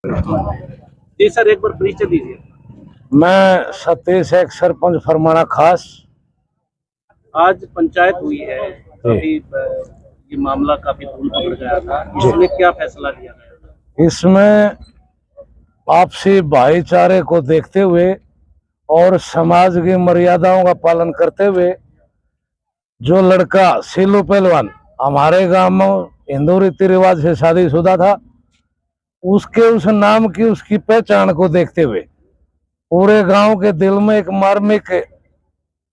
जी sir, एक बार परिचय दीजिए। मैं सतीश, एक सरपंच फरमाना खास। आज पंचायत हुई है, काफी ये मामला काफी दूर पकड़ गया था। इसमें क्या फैसला लिया गया? इसमें आपसी भाईचारे को देखते हुए और समाज की मर्यादाओं का पालन करते हुए जो लड़का सीलू पहलवान हमारे गांव में हिंदू रीति रिवाज से शादीशुदा था, उसके उस नाम की उसकी पहचान को देखते हुए पूरे गांव के दिल में एक मार्मिक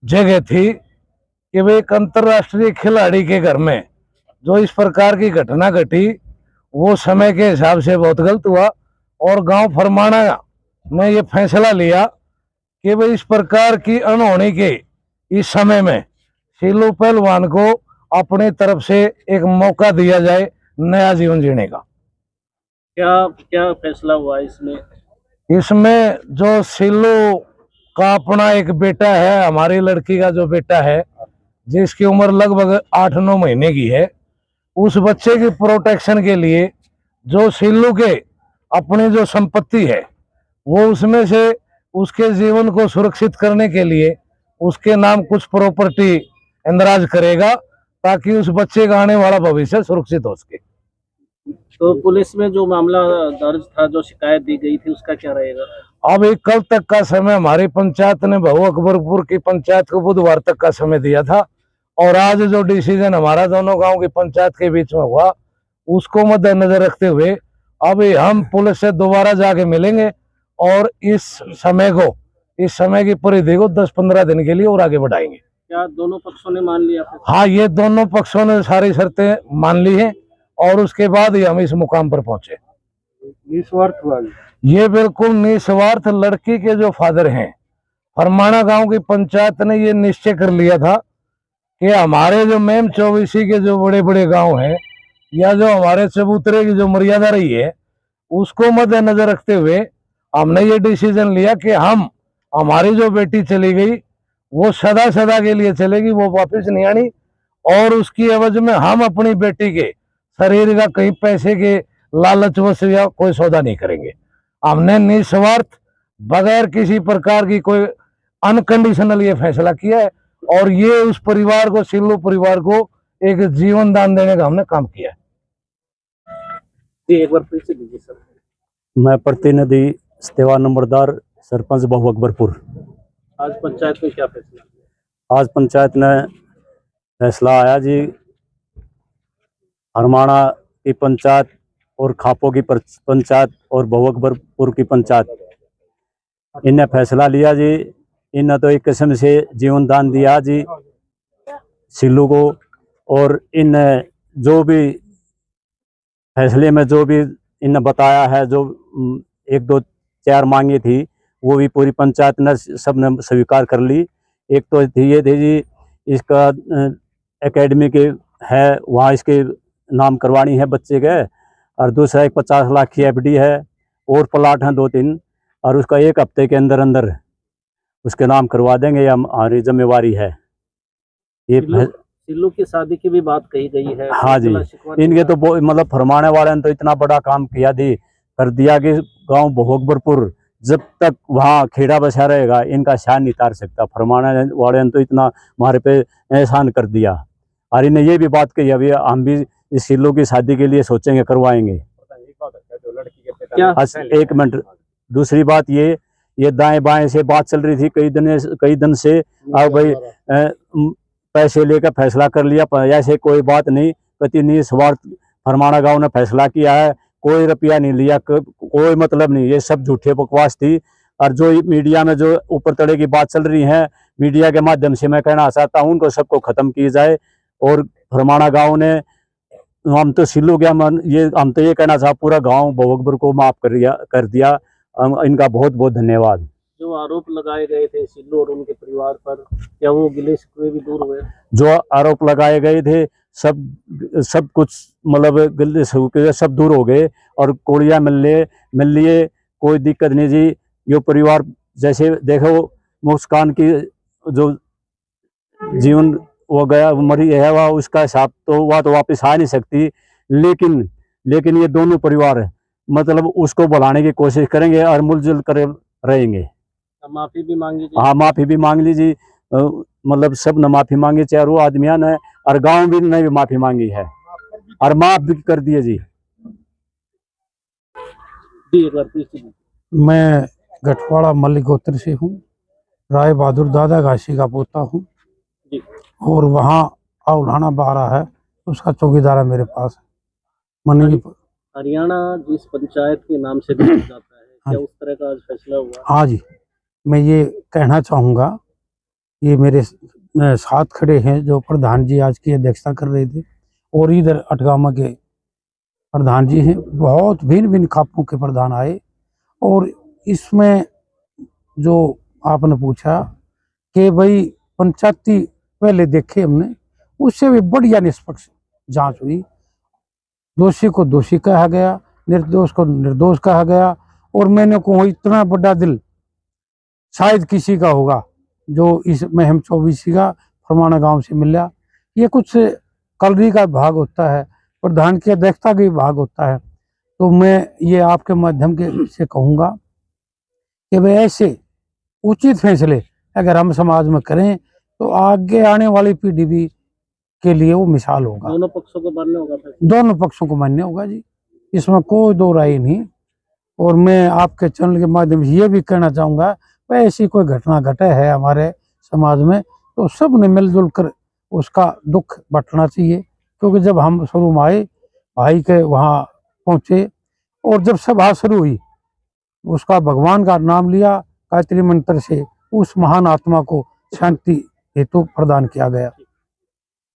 जगह थी कि वे एक अंतर्राष्ट्रीय खिलाड़ी के घर में जो इस प्रकार की घटना घटी, वो समय के हिसाब से बहुत गलत हुआ। और गांव फरमाना ने ये फैसला लिया कि भाई इस प्रकार की अनहोनी के इस समय में सीलू पहलवान को अपनी तरफ से एक मौका दिया जाए नया जीवन जीने का। क्या क्या फैसला हुआ इसमें? इसमें जो सीलू का अपना एक बेटा है, हमारी लड़की का जो बेटा है जिसकी उम्र लगभग 8-9 महीने की है, उस बच्चे की प्रोटेक्शन के लिए जो सीलू के अपनी जो संपत्ति है वो उसमें से उसके जीवन को सुरक्षित करने के लिए उसके नाम कुछ प्रॉपर्टी इंदराज करेगा ताकि उस बच्चे का आने वाला भविष्य सुरक्षित हो सके। तो पुलिस में जो मामला दर्ज था, जो शिकायत दी गई थी, उसका क्या रहेगा? अब एक कल तक का समय हमारी पंचायत ने बहु अकबरपुर की पंचायत को बुधवार तक का समय दिया था और आज जो डिसीजन हमारा दोनों गांव की पंचायत के बीच में हुआ उसको मद्देनजर रखते हुए अभी हम पुलिस से दोबारा जाके मिलेंगे और इस समय की परिधि को 10-15 दिन के लिए और आगे बढ़ाएंगे। क्या दोनों पक्षों ने मान लिया? हाँ, ये दोनों पक्षों ने सारी शर्तें मान ली हैं और उसके बाद ही हम इस मुकाम पर पहुंचे। निस्वार्थ हुआ ये बिल्कुल निस्वार्थ लड़की के जो फादर हैं, फरमाना गांव की पंचायत ने ये निश्चय कर लिया था कि हमारे जो मेम चौबीसी के जो बड़े बड़े गांव हैं या जो हमारे चबूतरे की जो मर्यादा रही है उसको मद्देनजर रखते हुए हमने ये डिसीजन लिया कि हमारी जो बेटी चली गई वो सदा सदा के लिए चलेगी, वो वापस नहीं आनी और उसकी एवज में हम अपनी बेटी के शरीर का कहीं पैसे के लालचवश या कोई सौदा नहीं करेंगे। हमने निस्वार्थ बगैर किसी प्रकार की कोई अनकंडीशनल ये फैसला किया है और ये उस परिवार को, सिल्लू परिवार को एक जीवन दान देने का हमने काम किया है। एक बार फिर से दीजिए सर। मैं प्रतिनिधि सेवा नंबरदार सरपंच बहु अकबरपुर। आज पंचायत में क्या फैसला? आज पंचायत ने फैसला आया जी, हरमाणा की पंचायत और खापो की पंचायत और बहु अकबरपुर की पंचायत, इनने फैसला लिया जी। इन्हें तो एक किस्म से जीवन दान दिया जी सिल्लू को और इन जो भी फैसले में जो भी इन्हें बताया है, जो 1-2-4 मांगे थी वो भी पूरी पंचायत ने सबने स्वीकार कर ली। एक तो ये थी जी, इसका एकेडमी के है वहाँ इसके नाम करवानी है बच्चे के, और दूसरा एक 50 लाख की एफडी है और प्लाट हैं 2-3 और उसका 1 हफ्ते के अंदर अंदर उसके नाम करवा देंगे, या हमारी जिम्मेवारी है। ये सिल्लू की शादी की भी बात कही गई है। हाँ जी, इनके तो मतलब फरमाने वाले ने तो इतना बड़ा काम किया कर दिया कि गांव बहु अकबरपुर जब तक वहाँ खेड़ा बसा रहेगा इनका शान नहीं तार सकता। फरमाने वाले ने तो इतना हमारे पे एहसान कर दिया और इन्हें ये भी बात कही अभी हम भी इस सिल्लू की शादी के लिए सोचेंगे, करवाएंगे। एक मिनट, दूसरी बात ये दाएं बाएं से बात चल रही थी कई दिन से। अब भाई पैसे लेकर फैसला कर लिया, ऐसे कोई बात नहीं, कति निस्वार्थ फरमाना गांव ने फैसला किया है, कोई रुपया नहीं लिया, कोई मतलब नहीं, ये सब झूठे बकवास थी। और जो मीडिया में जो ऊपर तड़े की बात चल रही है, मीडिया के माध्यम से मैं कहना चाहता हूँ उनको सबको खत्म की जाए। और फरमाना गांव ने हम तो सिल्लू गया हम तो ये कहना चाह पूरा गांव बहु अकबर को माफ कर दिया। इनका बहुत बहुत धन्यवाद। जो आरोप लगाए गए थे सिल्लू और उनके परिवार पर, क्या वो गिले शिकवे भी दूर हुए? जो आरोप लगाए गए थे सब कुछ मतलब गिले शिकवे सब दूर हो गए और कोड़िया मिल लिए, कोई दिक्कत नहीं जी। ये परिवार जैसे देखो मुस्कान की जो जीवन वो गया मरी है वह उसका हिसाब तो वह तो वापस आ नहीं सकती, लेकिन ये दोनों परिवार मतलब उसको बुलाने की कोशिश करेंगे और मिलजुल कर रहेंगे। माफी भी मांगी जाए। हाँ, माफी भी मांग लीजिए, मतलब सब ने माफी मांगी, चारों आदमियों ने, और गांव भी ने भी माफी मांगी है और माफ भी कर दिए जी। जी एक बार फिर से बोलिए। मैं गठवाड़ा मल्लिक गोत्र से हूँ, राय बहादुर दादा घासी का पोता हूँ जी और वहाँ औलाना बारा है, उसका चौकीदार है मेरे पास मनी की। हरियाणा जिस पंचायत के नाम से जाना जाता है, क्या उस तरह का आज फैसला हुआ? हाँ जी, मैं ये कहना चाहूँगा, ये मेरे साथ खड़े हैं जो प्रधान जी आज की अध्यक्षता कर रहे थे, और इधर अटगामा के प्रधान जी हैं, बहुत भिन्न भिन्न खापों के प्रधान आए। और इसमें जो आपने पूछा कि भाई पंचायती पहले देखे हमने, उससे भी बढ़िया निष्पक्ष जांच हुई, दोषी को दोषी कहा गया, निर्दोष को निर्दोष कहा गया। और मैंने को इतना बड़ा दिल शायद किसी का होगा जो इस महम 24 का फरमाना गांव से मिला। ये कुछ कलरी का भाग होता है, प्रधान की अध्यक्षता का भी भाग होता है। तो मैं ये आपके माध्यम के से कहूँगा कि वे ऐसे उचित फैसले अगर हम समाज में करें तो आगे आने वाली पीढ़ी भी के लिए वो मिसाल होगा। दोनों पक्षों को मानने होगा फैसला। दोनों पक्षों को मान्य होगा जी, इसमें कोई दो राय नहीं। और मैं आपके चैनल के माध्यम से ये भी कहना चाहूँगा, भाई ऐसी कोई घटना घटे है हमारे समाज में तो सब ने मिलजुल कर उसका दुख बांटना चाहिए। क्योंकि जब हम शुरू में आए भाई के वहाँ पहुँचे और जब सभा शुरू हुई, उसका भगवान का नाम लिया, गायत्री मंत्र से उस महान आत्मा को शांति हेतु प्रदान किया गया।